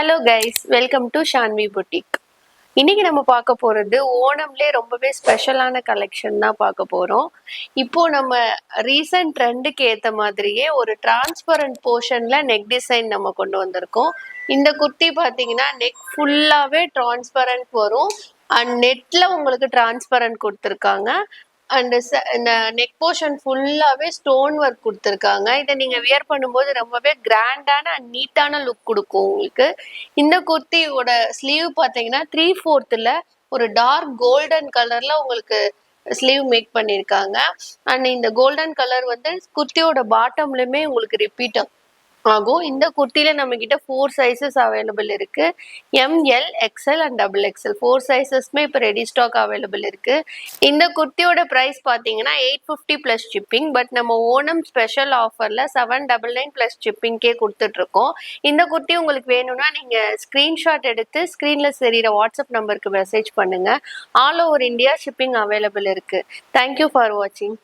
Hello guys, welcome to Shanvi boutique. இன்னைக்கு நம்ம பார்க்க போறது ஓணம்லே ரொம்பவே ஸ்பெஷலான கலெக்ஷன் தான் பார்க்க போறோம். இப்போ நம்ம ரீசன்ட் ட்ரெண்டுக்கு ஏத்த மாதிரியே ஒரு டிரான்ஸ்பரண்ட் போர்ஷன்ல நெக் டிசைன் நம்ம கொண்டு வந்திருக்கோம். இந்த குர்த்தி பார்த்தீங்கன்னா நெக் ஃபுல்லாவே டிரான்ஸ்பரண்ட் வரும் அண்ட் நெட்ல உங்களுக்கு டிரான்ஸ்பரண்ட் கொடுத்துருக்காங்க. அண்ட் இந்த நெக் போர்ஷன் ஃபுல்லாவே ஸ்டோன் ஒர்க் கொடுத்துருக்காங்க. இதை நீங்க வியர் பண்ணும்போது ரொம்பவே கிராண்டான அண்ட் நீட்டான லுக் கொடுக்கும் உங்களுக்கு. இந்த குர்த்தியோட ஸ்லீவ் பார்த்தீங்கன்னா 3/4 ஒரு டார்க் கோல்டன் கலர்ல உங்களுக்கு ஸ்லீவ் மேக் பண்ணியிருக்காங்க. அண்ட் இந்த கோல்டன் கலர் வந்து குர்த்தியோட பாட்டம்லயுமே உங்களுக்கு ரிப்பீட் ஆகும். இந்த குர்த்தியில நம்ம கிட்ட 4 சைசஸ் அவைலபிள் இருக்கு. ML, XL அண்ட் XXL 4 சைசஸ்மே இப்போ ரெடி ஸ்டாக் அவைலபிள் இருக்கு. இந்த குர்த்தியோட பிரைஸ் பார்த்தீங்கன்னா 850 பிளஸ் ஷிப்பிங். பட் நம்ம ஓணம் ஸ்பெஷல் ஆஃபர்ல 799 பிளஸ் ஷிப்பிங்கே கொடுத்துட்டு இருக்கோம். இந்த குர்த்தி உங்களுக்கு வேணும்னா நீங்க ஸ்கிரீன்ஷாட் எடுத்து ஸ்கிரீன்ல தெரியிற வாட்ஸ்அப் நம்பருக்கு மெசேஜ் பண்ணுங்க. All over India shipping available இருக்கு. தேங்க்யூ ஃபார் வாட்சிங்.